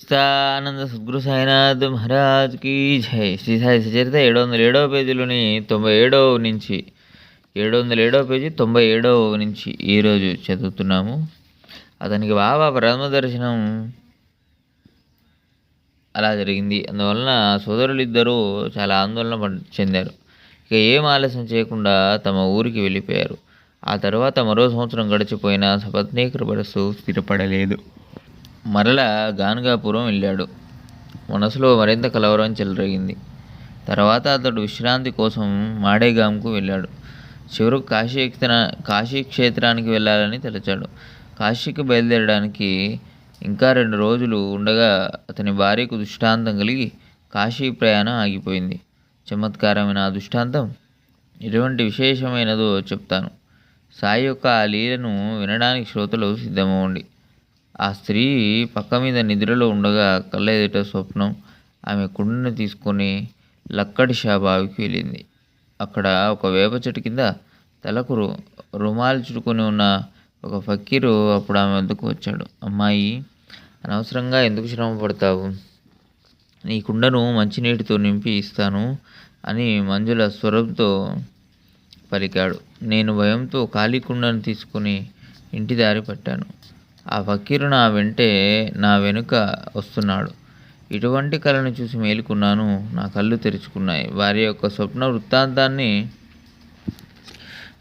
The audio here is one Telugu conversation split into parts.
చిదానంద సద్గురు సాయినాథ్ మహారాజ్ కీ జై. శ్రీ సాయి సచరిత 707వ పేజీలోని 97వ నుంచి 707వ పేజీ 97వ నుంచి ఈరోజు చదువుతున్నాము. అతనికి బాబా ప్రథమ దర్శనం అలా జరిగింది. అందువలన సోదరులిద్దరూ చాలా ఆందోళన చెందారు. ఇక ఏం ఆలస్యం చేయకుండా తమ ఊరికి వెళ్ళిపోయారు. ఆ తర్వాత మరో సంవత్సరం గడిచిపోయినా సపత్నీకర మనస్సు స్థిరపడలేదు. మరలా గానుగాపురం వెళ్ళాడు. మనసులో మరింత కలవరం చెలరేగింది. తర్వాత అతడు విశ్రాంతి కోసం మాడేగాంకు వెళ్ళాడు. చివరకు కాశీ క్షేత్రానికి వెళ్ళాలని తలచాడు. కాశీకి బయలుదేరడానికి ఇంకా 2 రోజులు ఉండగా అతని భార్యకు దృష్టాంతం కలిగి కాశీ ప్రయాణం ఆగిపోయింది. చమత్కారమైన ఆ దృష్టాంతం ఎటువంటి విశేషమైనదో చెప్తాను. సాయి యొక్క ఆ లీలను వినడానికి శ్రోతలు సిద్ధమవ్వండి. ఆ స్త్రీ పక్క మీద నిద్రలో ఉండగా కళ్ళ ఎదుట స్వప్నం. ఆమె కుండను తీసుకొని లక్కడి షా బావికి వెళ్ళింది. అక్కడ ఒక వేప చెట్టు కింద తలకు రుమాలు చుట్టుకొని ఉన్న ఒక ఫకీరు అప్పుడు ఆమె వద్దకు వచ్చాడు. అమ్మాయి, అనవసరంగా ఎందుకు శ్రమ పడతావు? నీ కుండను మంచినీటితో నింపి ఇస్తాను అని మంజుల స్వరంతో పలికాడు. నేను భయంతో ఖాళీ కుండను తీసుకుని ఇంటి దారి పట్టాను. ఆ ఫకీరు నా వెనుక వస్తున్నాడు. ఇటువంటి కళను చూసి మేలుకున్నాను. నా కళ్ళు తెరుచుకున్నాయి. వారి యొక్క స్వప్న వృత్తాంతాన్ని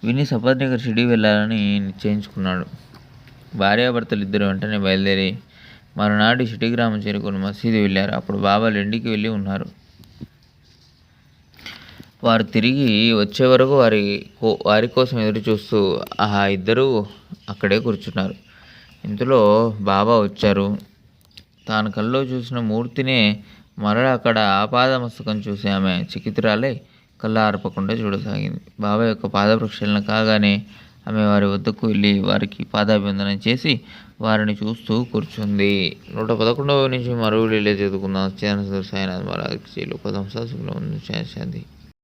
విని సపత్నీకర షిరిడీ వెళ్ళాలని నిశ్చయించుకున్నాడు. భార్యాభర్తలు ఇద్దరు వెంటనే బయలుదేరి మరునాడు షిరిడీ గ్రామం చేరుకుని మసీదు వెళ్ళారు. అప్పుడు బాబా లెండికి వెళ్ళి ఉన్నారు. వారు తిరిగి వచ్చే వరకు వారి కోసం ఎదురు చూస్తూ ఆ ఇద్దరూ అక్కడే కూర్చున్నారు. ఇంతలో బాబా వచ్చారు. తాను కల్లో చూసిన మూర్తినే మరలా అక్కడ ఆపాదమస్తకం చూసి ఆమె చకితురాలై కళ్ళ ఆర్పకుండా చూడసాగింది. బాబా యొక్క పాద ప్రక్షాళన కాగానే ఆమె వారి వద్దకు వెళ్ళి వారికి పాదాభివందనం చేసి వారిని చూస్తూ కూర్చుంది. 111వ నుంచి మరో చదువుకుందాం. సాయినాథ్ మహారాజ్ 10 శాంతి.